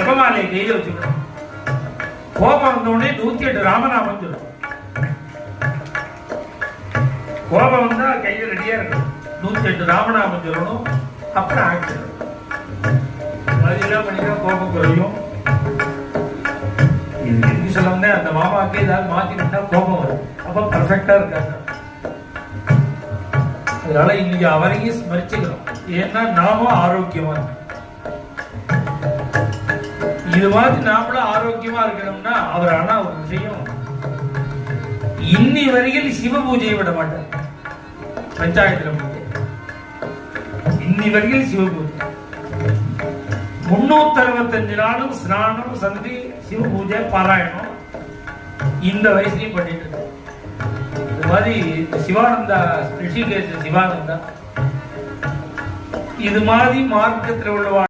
ஜபமாலையை கையில வச்சுக்கணும். கோபம் வந்தோடனே 108 ராமநாமம் சொல்லணும். கோபம் வந்தா கையில ரெடியா இருக்கணும். 108 ராமநாமம் சொல்லணும். அப்புறம் ஆக்ஷன் அதெல்லாம் பண்ணினா கோபம் குறையும். இது எதுக்கு சொல்லுங்க, அந்த மாமாவுக்கு ஏதாவது மாத்தினா கோபம் வரும். அப்ப பர்ஃபெக்டா இருக்காங்க. அதனால இன்னைக்கு அவரையும் ஸ்மரிச்சுக்கிறோம். ஏன்னா நாமும் ஆரோக்கியமா இருக்கணும். இது மாதிரி நாமளும் ஆரோக்கியமா இருக்கணும்னா அவர் ஆனா ஒரு விஷயம், இன்னி வரையில் சிவ பூஜையை விட மாட்டார். பஞ்சாயத்துல இன்னி வரையில் சிவ பூஜை 365 நாளும் ஸ்நானம் சந்தி சிவ பூஜை பாராயணம் இந்த வயசுலயும் பண்ணிட்டு இருக்கு. இது மாதிரி சிவானந்தா, ரிஷிகேஷ் சிவானந்தா இது மாதிரி மார்க்கத்தில் உள்ள